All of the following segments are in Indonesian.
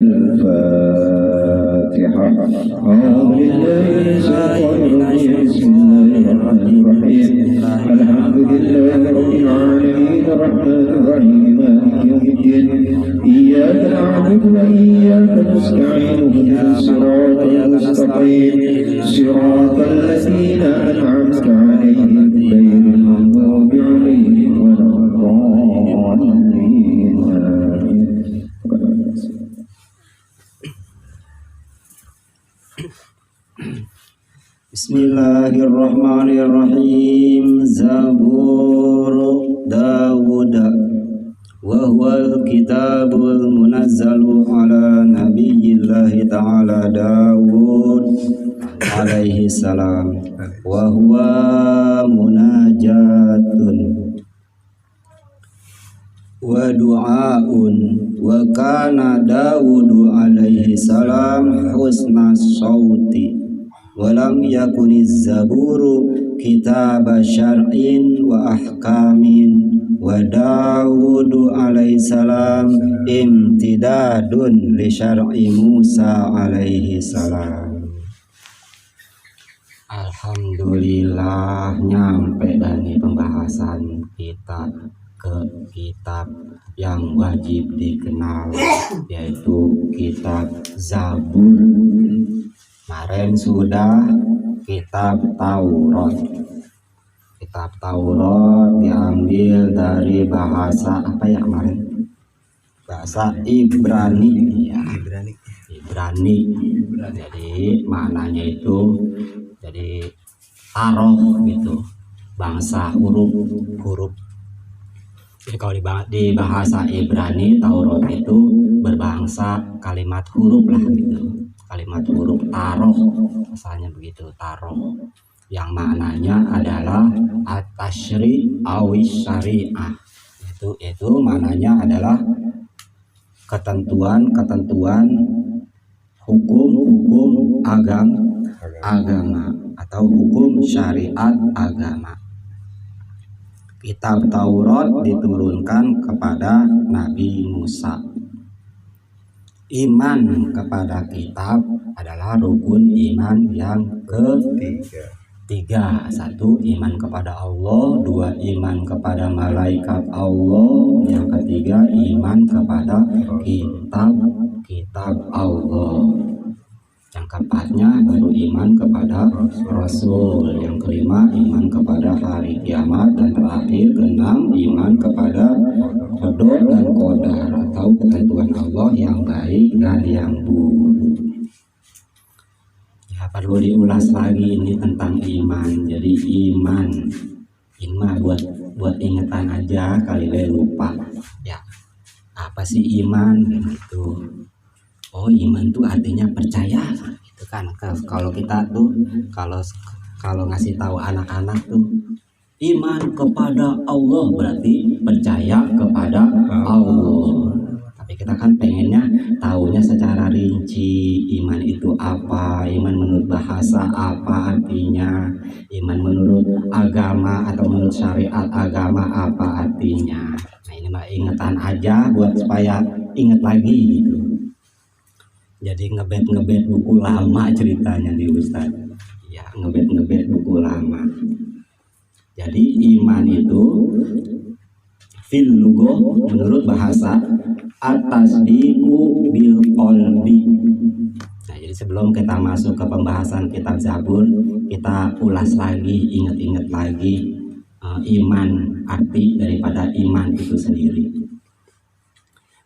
الفاتحة. أعوذ بالله من الشيطان الرجيم. بسم الله الرحمن الرحيم. الحمد لله رب العالمين الرحمن الرحيم مالك يوم الدين. إياك نعبد وإياك نستعين اهدنا الصراط المستقيم صراط الذين أنعمت عليهم غير المغضوب عليهم ولا الضالين. Bismillahirrahmanirrahim. Zabur Dawud wa huwal kitabul munazzalu ala nabiyyillahi ta'ala Dawud alaihi salam wa huwa munajatun wa du'aun wa kana Dawudu alaihi salam husna sauti walam yakuniz zaburu kitaba syar'in wa ahkamin wa Dawudu alaihi salam imtidadun li syar'i Musa alaihi salam. Alhamdulillah, nyampe dari pembahasan kita ke kitab yang wajib dikenal, yaitu kitab Zabur. Kemarin sudah kitab Taurat. Kitab Taurat diambil dari bahasa apa ya kemarin? Bahasa Ibrani ya. Ibrani. Jadi maknanya itu jadi taroh gitu. Bangsa huruf. Jadi kalau di bahasa Ibrani Taurat itu berbangsa kalimat huruf lah gitu. Kalimat huruf taroh, asalnya begitu, taroh, yang maknanya adalah at-tashri' awis syari'ah. Itu maknanya adalah ketentuan hukum agama atau hukum syariat agama. Kitab Taurat diturunkan kepada Nabi Musa. Iman kepada kitab adalah rukun iman yang ketiga. Satu, iman kepada Allah. Dua, iman kepada malaikat Allah. Yang ketiga, iman kepada kitab Allah. Yang keempatnya baru iman kepada Rasul. Yang kelima, iman kepada hari kiamat. Dan terakhir, keenam, iman kepada qada dan qadar atau ketentuan Allah yang baik dan yang buruk. Ya, perlu diulas lagi ini tentang iman. Jadi iman buat ingetan aja, kali lupa. Ya, apa sih iman gitu? Oh, iman tuh artinya percaya gitu kan. Kalau kita tuh kalau ngasih tahu anak-anak tuh iman kepada Allah berarti percaya kepada Allah. Tapi kita kan pengennya tahunya secara rinci, iman itu apa, iman menurut bahasa apa artinya, iman menurut agama atau menurut syariat agama apa artinya. Nah, ini mah ingetan aja buat supaya inget lagi gitu. Jadi ngebet buku lama ceritanya di Ustaz. Ya, ngebet buku lama. Jadi iman itu fil lughah menurut bahasa at-tasdiqu bil qalbi. Nah, jadi sebelum kita masuk ke pembahasan kitab Zabur, kita ulas lagi, ingat-ingat lagi iman, arti daripada iman itu sendiri.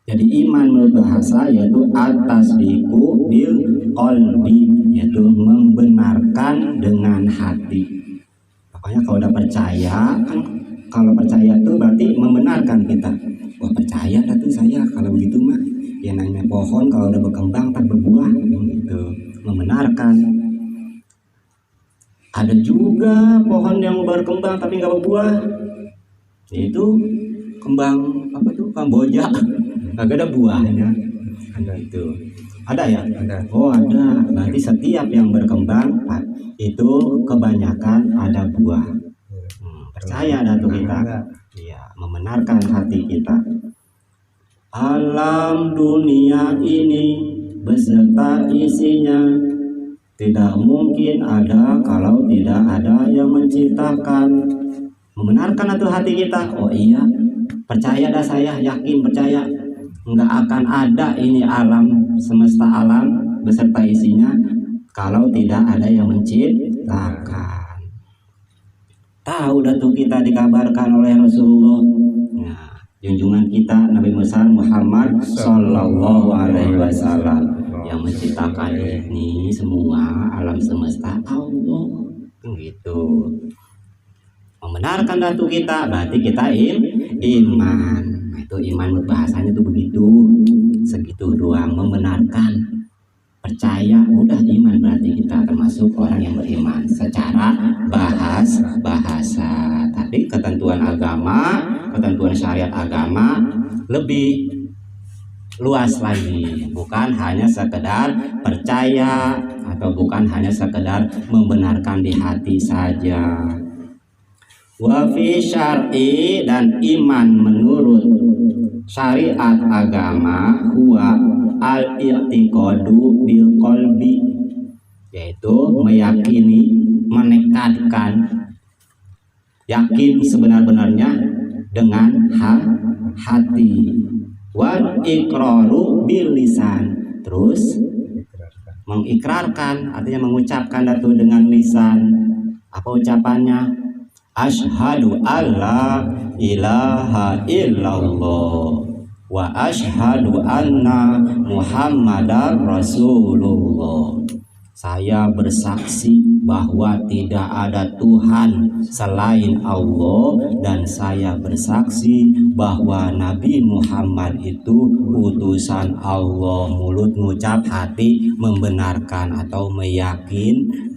Jadi iman menurut bahasa yaitu at-tasdiqu bil qalbi, yaitu membenarkan dengan hati. Pokoknya kalau udah percaya kan, kalau percaya tuh berarti membenarkan kita. Wah, percaya lah tuh saya kalau begitu mah. Ya namanya pohon kalau udah berkembang tak berbuah gitu. Membenarkan. Ada juga pohon yang berkembang tapi nggak berbuah. Itu kembang apa tuh? Kamboja. Kagak ada buahnya. Ada itu. Ada ya? Ada. Oh, ada. Berarti setiap yang berkembang itu kebanyakan ada buah. Percaya dah tuh kita. Iya, membenarkan hati kita. alam dunia ini beserta isinya tidak mungkin ada kalau tidak ada yang menciptakan. Membenarkan itu hati kita, oh iya, percaya dah saya, yakin percaya nggak akan ada ini alam semesta alam beserta isinya kalau tidak ada yang menciptakan. Tahu dah tuh kita dikabarkan oleh Rasulullah. Nah, junjungan kita Nabi Muhammad Sallallahu Alaihi Wasallam yang menciptakan ini semua alam semesta Allah, gitu. Membenarkan datu kita berarti kita iman. Nah, itu iman bahasanya tuh begitu, segitu doang, membenarkan, percaya, udah iman, berarti kita termasuk orang yang beriman secara bahasa. Tapi ketentuan agama, ketentuan syariat agama lebih luas lagi, bukan hanya sekedar percaya atau bukan hanya sekedar membenarkan di hati saja. Wa fi syar'i, dan iman menurut syariat agama huwa al-i'tiqadu bil qalbi, yaitu meyakini, menekadkan, yakin sebenar-benarnya dengan hati. Wal iqraru bil lisan, terus mengikrarkan, artinya mengucapkan itu dengan lisan. Apa ucapannya? Asyhadu alla ilaha illallah wa asyhadu anna Muhammadar Rasulullah. Saya bersaksi bahwa tidak ada Tuhan selain Allah, dan saya bersaksi bahwa Nabi Muhammad itu utusan Allah. Mulut ngucap, hati membenarkan atau meyakini.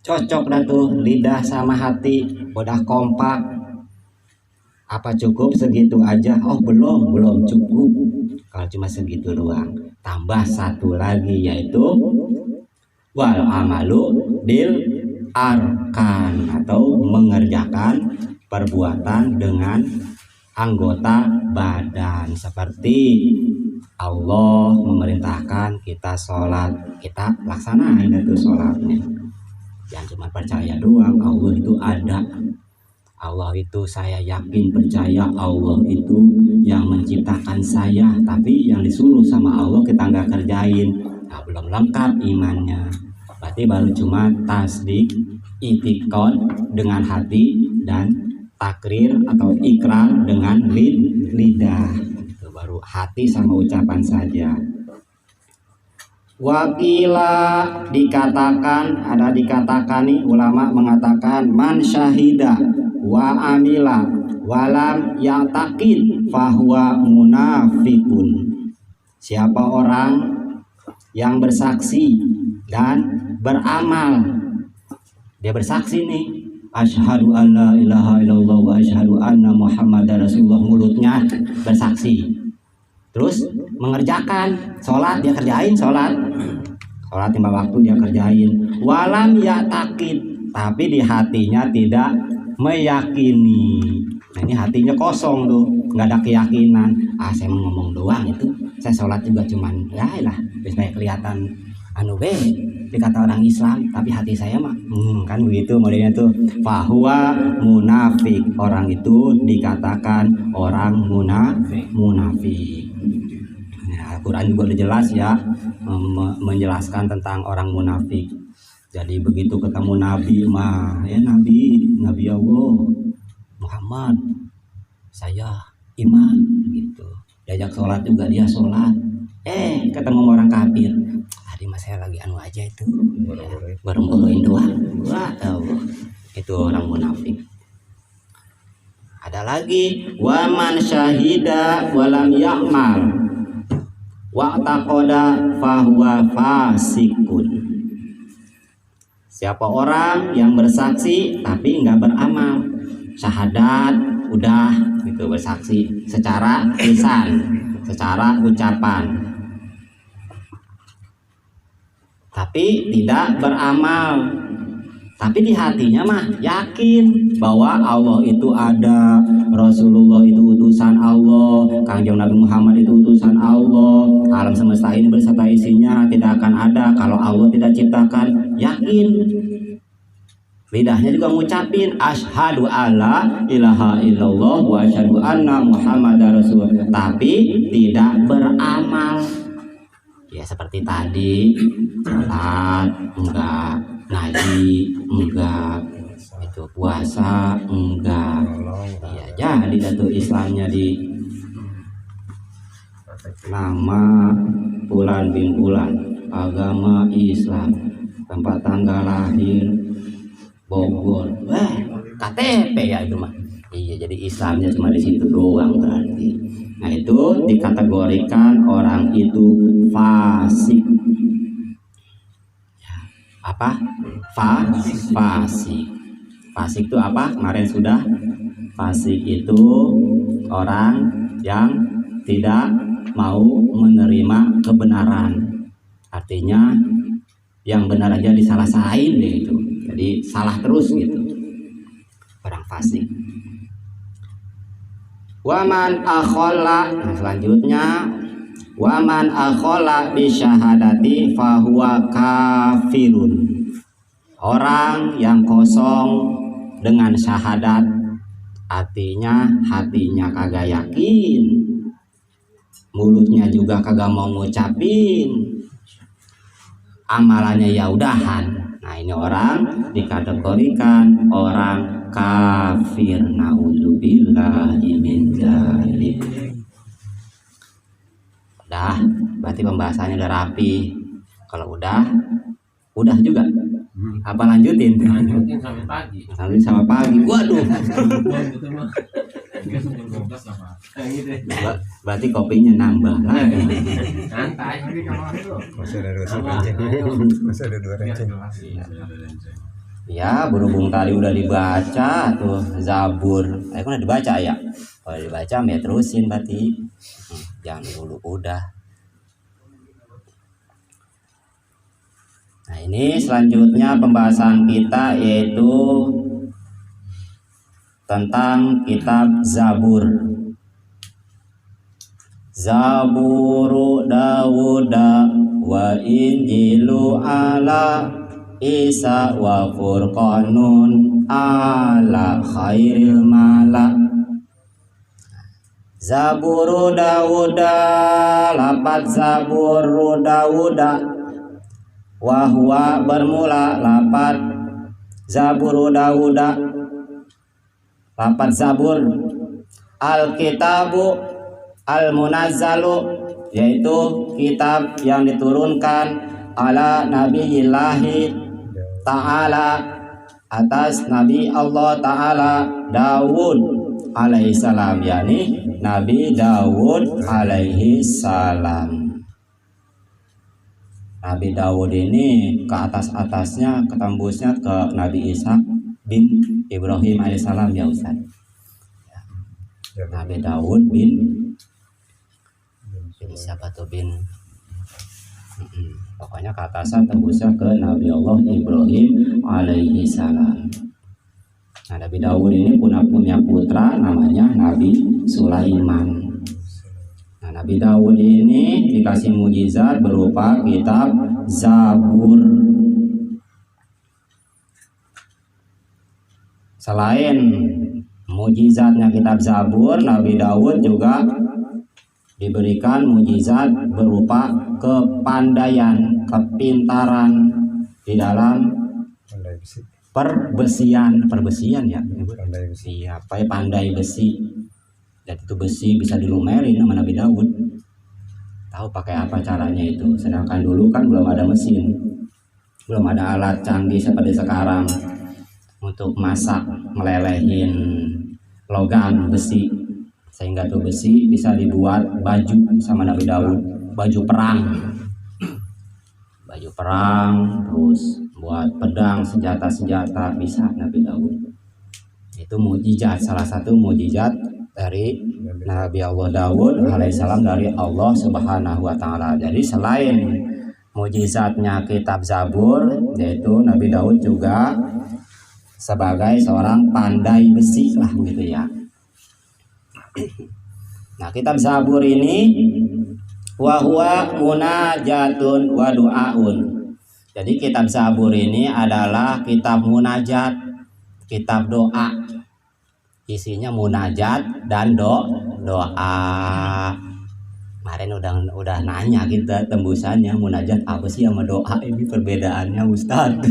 Cocok dah tuh lidah sama hati, udah kompak. Apa cukup segitu aja? Oh belum cukup. Kalau cuma segitu doang, tambah satu lagi, yaitu wal amalu bil arkan, atau mengerjakan perbuatan dengan anggota badan. Seperti Allah memerintahkan kita sholat, kita laksanain itu sholatnya. Jangan cuma percaya doang, Allah itu ada, Allah itu saya yakin percaya Allah itu yang menciptakan saya, tapi yang disuruh sama Allah kita nggak kerjain. Nah, belum lengkap imannya. Berarti baru cuma tasdik, itikad dengan hati, dan takrir atau ikrar dengan lidah. Itu baru hati sama ucapan saja. Wakila, dikatakan, ada dikatakan nih, ulama mengatakan man syahida wa amila walam ya'taqid fahuwa munafiqun. Siapa orang yang bersaksi dan beramal, dia bersaksi nih, asyhadu an la ilaha illallah wa asyhadu anna Muhammadar Rasulullah, mulutnya bersaksi, terus mengerjakan sholat, dia kerjain sholat 5 waktu dia kerjain. Walam ya'taqid, tapi di hatinya tidak meyakini. Nah, ini hatinya kosong tuh, nggak ada keyakinan. Saya mau ngomong doang itu, saya sholat juga cuman ya lah, supaya kelihatan dikata orang Islam, tapi hati saya mah kan begitu modelnya tuh. Fahuwa munafik, orang itu dikatakan orang munafik. Al-Quran juga udah jelas ya, menjelaskan tentang orang munafik. Jadi begitu ketemu Nabi mah, ya Nabi Allah Muhammad, saya iman gitu. Diajak sholat juga dia sholat. Ketemu orang kafir, tadi mas saya lagi aja itu, baru-baruin doang. Wah, itu orang munafik. Ada lagi waman syahida walam ya'mal wa'taqada fahuwa fasikun. Siapa orang yang bersaksi tapi nggak beramal, syahadat udah gitu, bersaksi secara lisan, secara ucapan, tapi tidak beramal, Tapi di hatinya mah yakin bahwa Allah itu ada, Rasulullah itu utusan Allah, Kangjeng Nabi Muhammad itu utusan Allah, alam semesta ini berserta isinya tidak akan ada kalau Allah tidak ciptakan. Yakin. Lidahnya juga ngucapin asyhadu alla ilaha illallah wa asyhadu anna muhammadar rasulullah, tapi tidak beramal. Ya seperti tadi, salat enggak, ngaji enggak, itu puasa enggak. Ya jadi datu Islamnya di nama bulan bin bulan, agama Islam, tempat tanggal lahir Bogor. Wah, KTP ya itu mah. Iya, jadi Islamnya cuma di situ doang berarti. Nah, itu dikategorikan orang itu fasik. Apa? Fasik. Fasik itu apa? Kemarin sudah. Fasik itu orang yang tidak mau menerima kebenaran. Artinya yang benar aja disalah-salahin deh itu. Jadi salah terus gitu. Orang fasik. Waman akhola, nah selanjutnya waman akhola bi syahadati fahuwa kafirun. Orang yang kosong dengan syahadat, artinya hatinya kagak yakin, mulutnya juga kagak mau ngucapin, amalannya ya udahan. Nah ini orang dikategorikan orang kafir. Naudzubillahi min dzalik. Udah, berarti pembahasannya udah rapi. Kalau udah juga. Apa lanjutin? Lanjutin sampai pagi. Lanjutin sampai pagi. Waduh. Berarti kopinya nambah lagi. Santai. Masih ada dua renceng. Ya berhubung tadi udah dibaca tuh Zabur, kan udah dibaca ya. Kalau dibaca ya terusin berarti. Jangan dulu udah. Nah ini selanjutnya pembahasan kita yaitu tentang kitab Zabur. Zaburu Dawuda wa Injilu ala Isa wa Furqanun ala khairil mala. Zaburu Dawuda, lapat Zaburu Dawuda, wahwa bermula lapat Zaburu Dawuda, lapat Zabur, Alkitabu Al-Munazzalu, yaitu kitab yang diturunkan ala Nabiyillahi Ta'ala, atas Nabi Allah Ta'ala Dawud alaihi salam, yakni Nabi Dawud alaihi salam. Nabi Dawud ini ke atas-atasnya, ketembusnya ke Nabi Ishak bin Ibrahim alaihissalam ya Ustaz. Nabi Dawud bin siapa tuh bin pokoknya ke atasan tembusnya ke Nabi Allah Ibrahim alaihi salam. Nah, Nabi Dawud ini punya putra namanya Nabi Sulaiman. Nah, Nabi Dawud ini dikasih mujizat berupa kitab Zabur. Selain mujizatnya kitab Zabur, Nabi Dawud juga diberikan mujizat berupa kepandaian, kepintaran di dalam perbesian ya. Iya, pandai besi. Dan itu besi bisa dilumerin sama Nabi Dawud. Tahu pakai apa caranya itu. Sedangkan dulu kan belum ada mesin, belum ada alat canggih seperti sekarang untuk masak, melelehin logam besi, sehingga tuh besi bisa dibuat baju sama Nabi Daud, baju perang, terus buat pedang, senjata bisa Nabi Daud. Itu mujizat, salah satu mujizat dari Nabi Allah Daud alaihissalam dari Allah Subhanahu wa taala. Jadi selain mujizatnya kitab Zabur, yaitu Nabi Daud juga sebagai seorang pandai besi lah gitu ya. Nah, kitab Zabur ini wa huwa munajatun wa du'aun. Jadi kitab Zabur ini adalah kitab munajat, kitab doa. Isinya munajat dan doa. Kemarin udah nanya kita tembusannya munajat apa sih sama doa, ini perbedaannya Ustadz.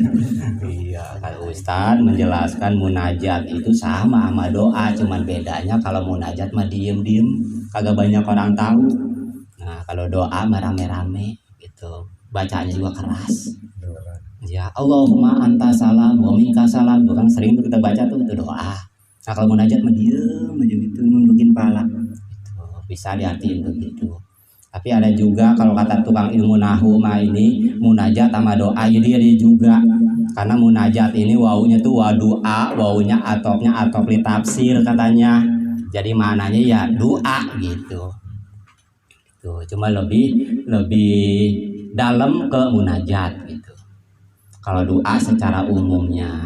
Iya, kalau Ustadz menjelaskan munajat itu sama doa, cuman bedanya kalau munajat mah diem-diem, kagak banyak orang tahu. Nah, kalau doa mah rame-rame gitu, bacanya juga keras. Ya, Allahumma anta salam wa minka salam, bukan sering tuh kita baca tuh itu doa. Nah, kalau munajat mah diem aja gitu, nundukin pala. Gitu, bisa diartiin begitu. Tapi ada juga kalau kata tukang ilmu nahu mah ini munajat sama doa, jadi dia juga karena munajat ini wawunya tuh wadua, wawunya atop li tafsir katanya, jadi maknanya ya doa gitu. Tuh cuma lebih dalam ke munajat gitu. Kalau doa secara umumnya,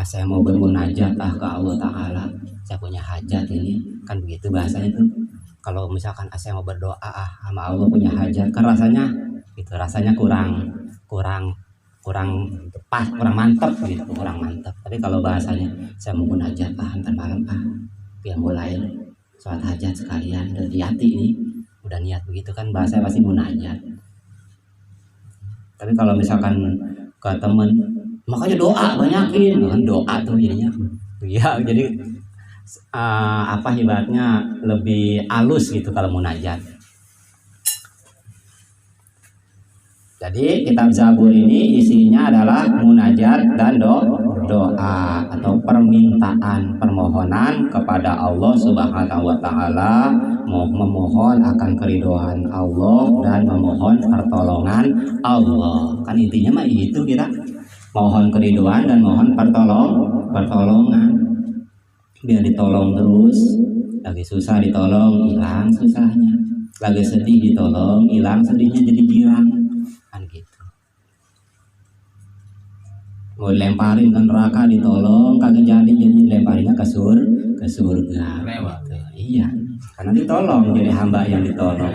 saya mau bermunajat ke Allah Ta'ala, saya punya hajat ini, kan begitu bahasanya tuh. Kalau misalkan saya mau berdoa sama Allah punya hajat, kan rasanya kurang pas, kurang mantap gitu, kurang mantap. Tapi kalau bahasanya saya mau munajat antar malam biar mulai sholat hajat sekalian dari hati ini udah niat begitu kan bahasa pasti munajat. Tapi kalau misalkan ke temen, makanya doa banyakin, kan doa tuh jadinya. Iya, jadi ibaratnya lebih halus gitu kalau munajat. Jadi kitab Zabur ini isinya adalah munajat dan doa atau permintaan, permohonan kepada Allah Subhanahu wa Ta'ala, memohon akan keridhaan Allah dan memohon pertolongan Allah. Kan intinya mah itu kita mohon keridhaan dan mohon pertolongan. Biar ditolong terus, lagi susah ditolong, hilang susahnya, lagi sedih ditolong, hilang sedihnya, jadi girang kan gitu. Mau lemparin ke neraka ditolong, kagak jadi lemparinnya ke surga gitu. Iya, karena ditolong, jadi hamba yang ditolong.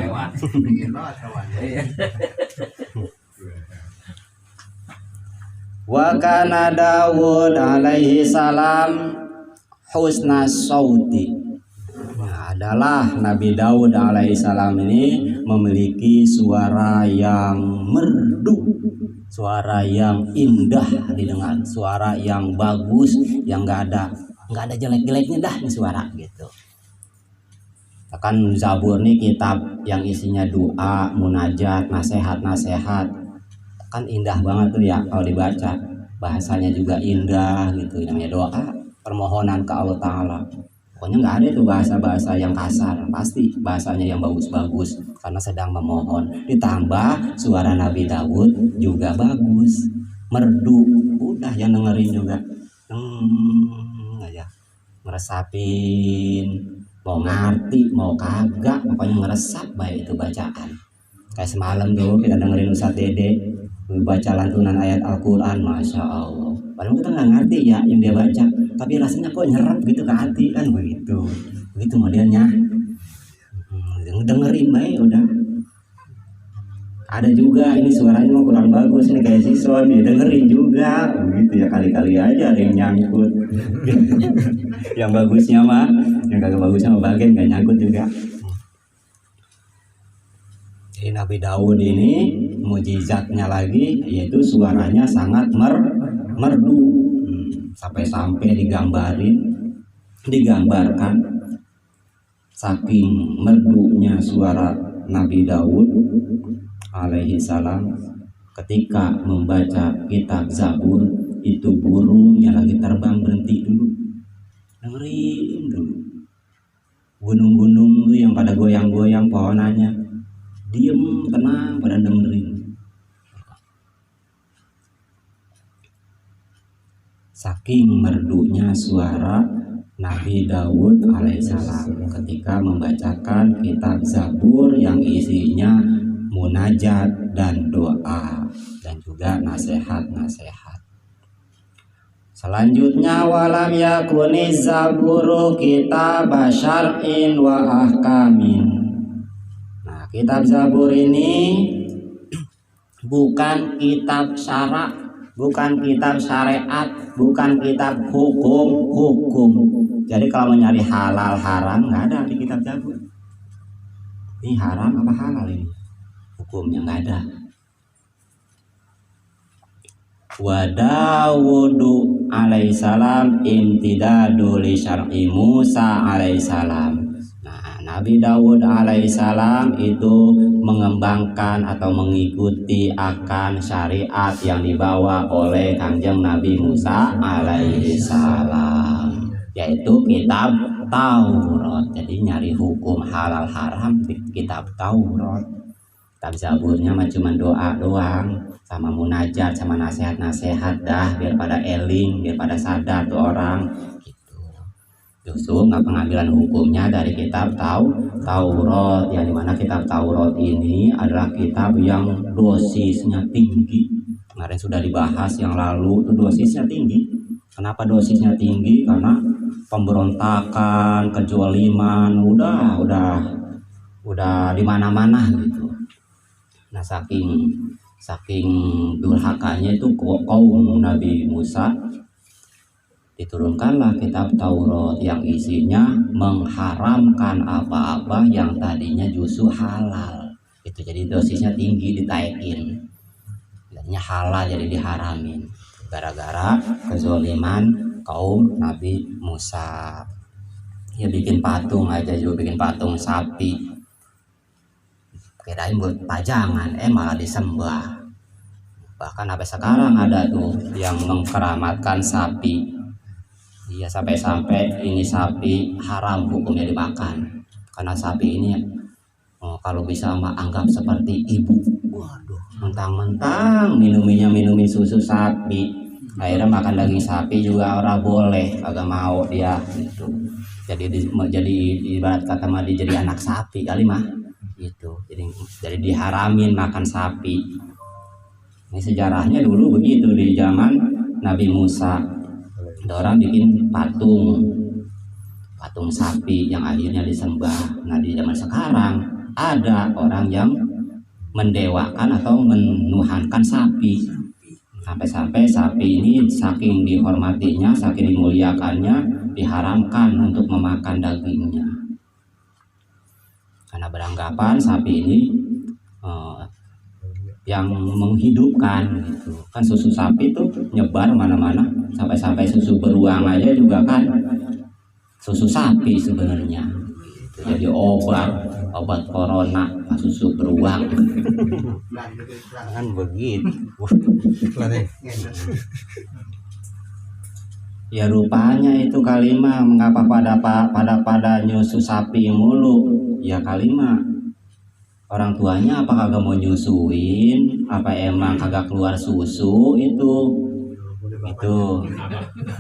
Wa kana Daud alaihi salam husna sauti. Nah, adalah Nabi Daud alaihissalam ini memiliki suara yang merdu, suara yang indah didengar, suara yang bagus, yang nggak ada jelek-jeleknya dah nih suara gitu. Kan Zabur nih kitab yang isinya doa, munajat, nasihat, kan indah banget tuh ya kalau dibaca, bahasanya juga indah gitu, namanya doa. Permohonan ke Allah Ta'ala, pokoknya nggak ada tuh bahasa-bahasa yang kasar, pasti bahasanya yang bagus-bagus karena sedang memohon. Ditambah suara Nabi Daud juga bagus, merdu, udah yang dengerin juga aja meresapin, mau ngerti mau kagak, pokoknya meresap baik itu bacaan. Kayak semalam tuh kita dengerin Ustadz Dede baca lantunan ayat Al-Quran, Masya Allah. Padahal kita nggak ngerti ya yang dia baca, tapi rasanya kok nyerap gitu ke hati kan begitu modelnya. Dengerin baik udah. Ada juga ini suaranya mau kurang bagus nih kayak si Son nih, dengerin juga begitu ya, kali-kali aja ada yang nyangkut. Yang bagusnya mah, yang kagak bagusnya mah bagian nggak nyangkut juga. Jadi Nabi Daud ini mujizatnya lagi yaitu suaranya sangat merdu, sampai digambarkan saking merdunya suara Nabi Daud alaihi salam ketika membaca kitab Zabur itu burungnya lagi terbang berhenti dulu, dengerin dulu. Gunung-gunung tuh yang pada goyang-goyang pohonannya diem tenang pada dengerin. Saking merdunya suara Nabi Daud alaihissalam ketika membacakan kitab Zabur yang isinya munajat dan doa dan juga nasihat-nasihat. Selanjutnya walam yakuniz zaburu kitab syar'in wa ahkamin. Nah, kitab Zabur ini bukan kitab syara', bukan kitab syariat, bukan kitab hukum. Jadi kalau mau nyari halal haram nggak ada di kitab Zabur. Ini haram apa halal ini? Hukumnya nggak ada. Wa Dawudu alaihissalam imtidadu li syar'i Musa alaihissalam. Nah, Nabi Dawud alaihissalam itu mengembangkan atau mengikuti akan syariat yang dibawa oleh Kanjeng Nabi Musa alaihissalam, yaitu kitab Taurat. Jadi nyari hukum halal haram di kitab Taurat. Kitab Zaburnya mah cuma doa doang, sama munajat, sama nasihat-nasihat dah, biar pada eling, biar pada sadar tuh orang gitu. Justru nggak pengambilan hukumnya dari kitab Taurat, yang dimana kitab Taurat ini adalah kitab yang dosisnya tinggi. Kemarin sudah dibahas yang lalu, itu dosisnya tinggi. Kenapa dosisnya tinggi? Karena pemberontakan, kezaliman, udah di mana-mana gitu. Nah, saking durhakanya itu kaum Nabi Musa, diturunkanlah kitab Taurat yang isinya mengharamkan apa-apa yang tadinya justru halal. Itu jadi dosisnya tinggi, ditaikin. Jadinya halal jadi diharamin. Gara-gara kezaliman kaum Nabi Musa. Ya bikin patung aja juga, bikin patung sapi. Kirain buat pajangan, malah disembah. Bahkan sampai sekarang ada tuh yang mengkeramatkan sapi. Iya, sampai-sampai ini sapi haram hukumnya dimakan. Karena sapi ini kalau bisa anggap seperti ibu. Waduh, mentang-mentang minumin susu sapi. Akhirnya makan daging sapi juga orang boleh, agak mau dia gitu. Jadi ibarat kata mah jadi anak sapi kali mah. Gitu. Jadi diharamin makan sapi. Ini sejarahnya dulu begitu di zaman Nabi Musa. Ada orang bikin patung sapi yang akhirnya disembah. Nah, di zaman sekarang ada orang yang mendewakan atau menuhankan sapi. Sampai-sampai sapi ini saking dihormatinya, saking dimuliakannya, diharamkan untuk memakan dagingnya. Karena beranggapan sapi ini yang menghidupkan gitu. Kan susu sapi itu nyebar mana-mana, sampai susu beruang aja juga kan susu sapi sebenarnya. Jadi obat corona susu beruang. Kan begitu. Ya rupanya itu kalimah mengapa pada nyusu sapi mulu. Ya kalimah orang tuanya apa kagak mau nyusuin, apa emang kagak keluar susu itu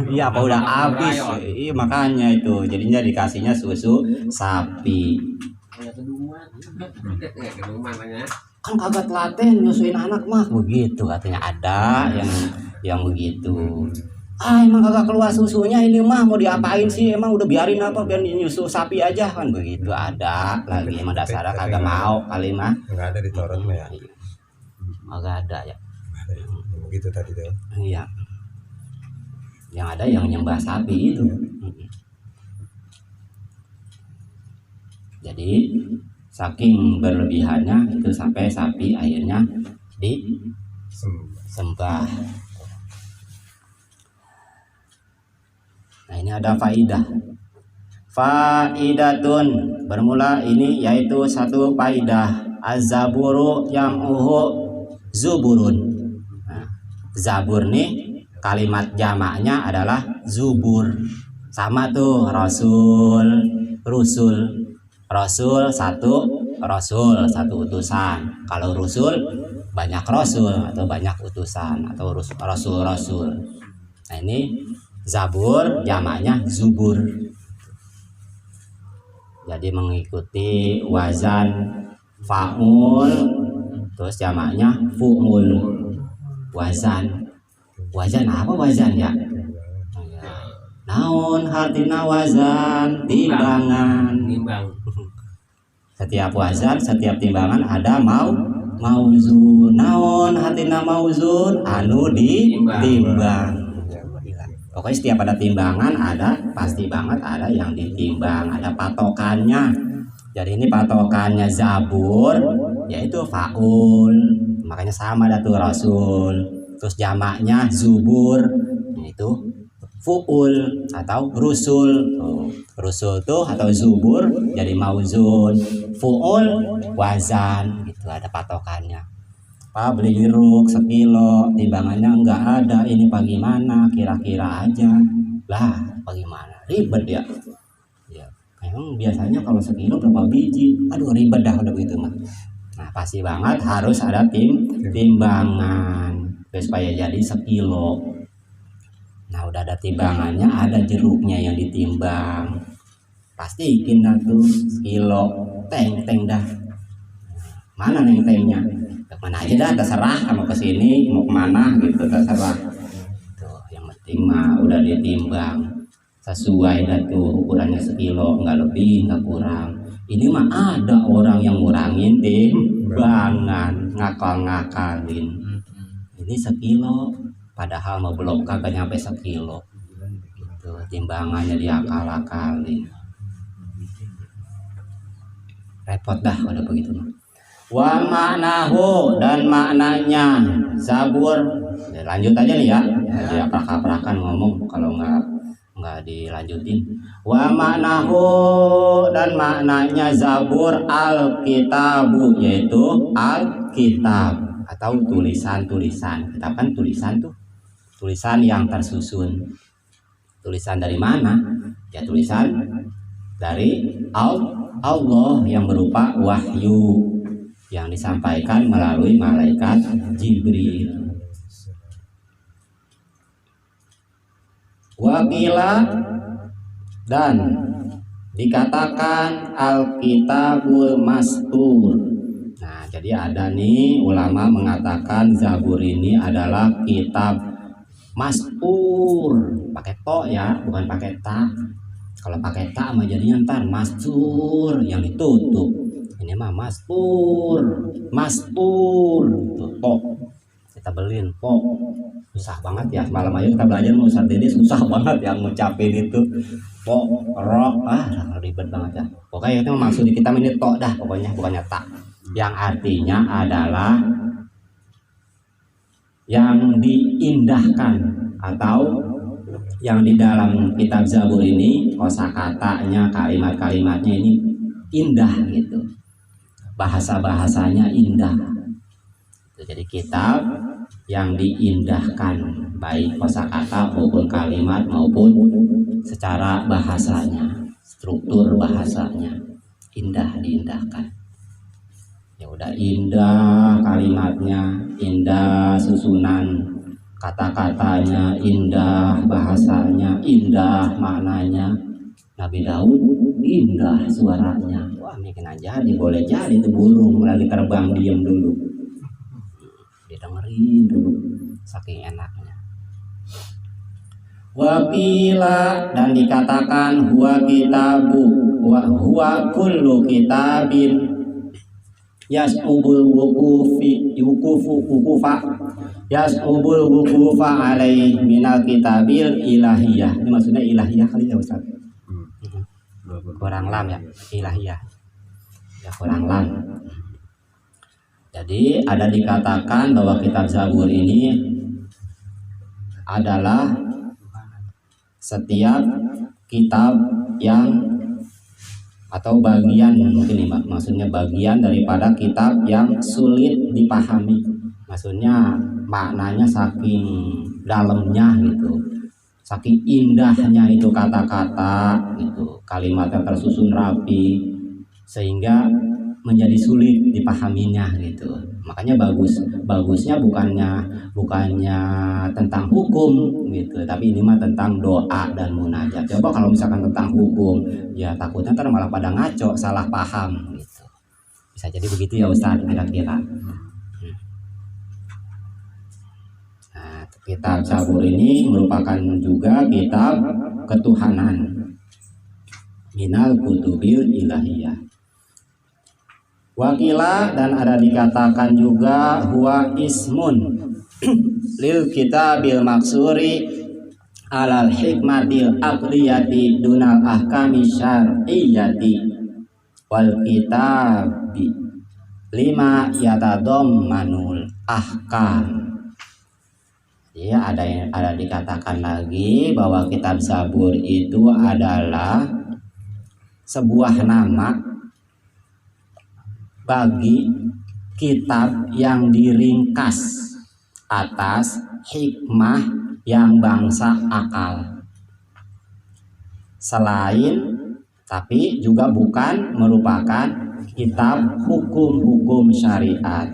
iya apa udah habis. Iya makanya itu jadinya dikasihnya susu sapi. Kan kagak telaten nyusuin anak mah begitu katanya, ada yang begitu. Emang kagak keluar susunya ini mah mau diapain sih, emang udah biarin apa biar nyusu sapi aja kan begitu. Ada lagi emang dasarnya kagak mau kali mah. Enggak ada di Taurat mah ya. Kagak ada ya. Begitu tadi tuh. Iya. Yang ada yang nyembah sapi itu. Jadi saking berlebihannya itu sampai sapi akhirnya disembah. Nah, ini ada faidatun bermula ini yaitu satu faidah. Az-zaburu yang zuburun. Nah, zabur nih kalimat jamaknya adalah zubur. Sama tuh rasul satu utusan. Kalau rusul banyak rasul atau banyak utusan atau rasul. Nah, ini zabur jamaknya zubur. Jadi mengikuti wazan fa'ul terus jamaknya fu'ul. Wazan apa wazan ya? Naon artina wazan? Timbangan. Nimbang. Setiap wazan, setiap timbangan ada mauzun. Naon artina mauzun? Anu ditimbang. Pokoknya setiap ada timbangan ada, pasti banget ada yang ditimbang, ada patokannya. Jadi ini patokannya Zabur, yaitu faul. Makanya sama datu Rasul. Terus jamaknya Zubur, yaitu fuul atau rusul. Rusul tuh atau Zubur jadi mauzun, fuul wazan. Gitu ada patokannya. Pak beli jeruk sekilo, timbangannya enggak ada. Ini bagaimana? Kira-kira aja. Lah, bagaimana? Ribet ya. Ya, memang biasanya kalau sekilo berapa biji? Aduh ribet dah udah begitu mah. Nah, pasti banget harus ada timbangan supaya jadi sekilo. Nah, udah ada timbangannya, ada jeruknya yang ditimbang. Pasti ikin dah tuh sekilo, teng dah. Mana tengnya? Mana aja dah terserah, mau ke sini mau kemana gitu terserah. Tuh yang penting mah udah ditimbang sesuai dah tuh ukurannya sekilo, nggak lebih nggak kurang. Ini mah ada orang yang ngurangin timbangan, ngakal-ngakalin. Ini sekilo, padahal mau belum kagak nyampe sekilo. Gitu, timbangannya diakal-akalin. Repot dah udah begitu mah. Wa maknahu dan maknanya Zabur. Ya, lanjut aja nih ya. Jadi aprak-aprakan ngomong kalau nggak dilanjutin. Wa maknahu dan maknanya Zabur al-kitabu, yaitu al-kitab atau tulisan-tulisan. Kitab kan tulisan tuh. Tulisan yang tersusun. Tulisan dari mana? Ya tulisan dari Allah yang berupa wahyu yang disampaikan melalui malaikat Jibril. Wakila dan dikatakan Alkitabul Mastur. Nah, jadi ada nih ulama mengatakan Zabur ini adalah kitab Mastur. Pakai to ya, bukan pakai ta. Kalau pakai ta mah jadinya ntar Mastur yang ditutup. Ini mah Mastur tuh kita beliin susah banget ya. Malam aja kita belajar mau Ustaz Dede susah banget yang ngucapin itu ribet banget ya. Pokoknya itu maksud kita ini dah pokoknya, bukannya tak, yang artinya adalah yang diindahkan atau yang di dalam kitab Zabur ini kosakatanya, kalimat-kalimatnya ini indah gitu. Bahasa-bahasanya indah. Jadi kitab yang diindahkan baik kosakata maupun kalimat maupun secara bahasanya, struktur bahasanya indah, diindahkan. Ya udah indah kalimatnya, indah susunan kata-katanya, indah bahasanya, indah maknanya. Nabi Daud indah suaranya. Wah, bikin aja boleh jadi itu burung lagi terbang diam dulu. Didengerin dulu saking enaknya. Waqila dan dikatakan huwa kitabu wa huwa kullu kitabin yas'ubul wukufa alaih minal kitabil ilahiyah. Ini maksudnya ilahiyah kali ya Ustaz? Kurang lam ya, ilahiyah ya, kurang lam. Jadi ada dikatakan bahwa kitab Zabur ini adalah setiap kitab yang atau bagian, mungkin nih maksudnya bagian daripada kitab yang sulit dipahami. Maksudnya maknanya saking dalamnya gitu, saking indahnya itu kata-kata gitu, kalimatnya tersusun rapi sehingga menjadi sulit dipahaminya gitu. Makanya bagusnya bukannya tentang hukum gitu, tapi ini mah tentang doa dan munajat. Coba kalau misalkan tentang hukum, ya takutnya ntar malah pada ngaco, salah paham gitu. Bisa jadi begitu ya Ustaz kira-kira. Kitab Zabur ini merupakan juga kitab ketuhanan minal kutubil ilahiyah. Wakila dan ada dikatakan juga huwa ismun lil kitabil maksuri alal hikmatil aqliyati dunal ahkami syar'iyyati wal kitabi lima yatadammanul ahkam. Ya, ada dikatakan lagi bahwa kitab Zabur itu adalah sebuah nama bagi kitab yang diringkas atas hikmah yang bangsa akal. Selain tapi juga bukan merupakan kitab hukum-hukum syariat.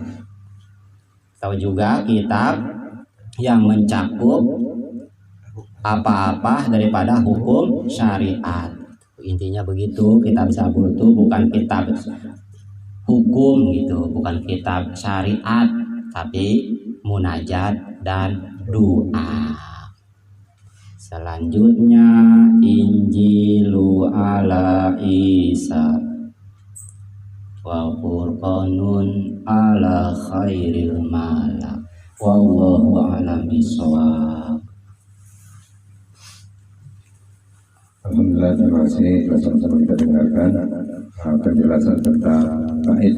Atau juga kitab yang mencakup apa-apa daripada hukum syariat. Intinya begitu, kitab Zabur itu bukan kitab hukum gitu, bukan kitab syariat, tapi munajat dan doa. Selanjutnya Injilu ala Isa wa Qur'anun ala khairil malak. Wallahu a'lam bishawab. Alhamdulillah, terima kasih telah sama-sama kita dengarkan penjelasan tentang bait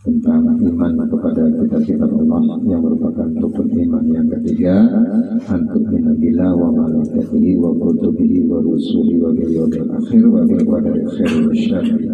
tentang iman kepada kitab Allah yang merupakan rukun iman yang ketiga, antuk minallah wa malaikatihi wa kutubihi wa rusulihi wa bil yawmil akhir wa bil qadari khairi wa syarri.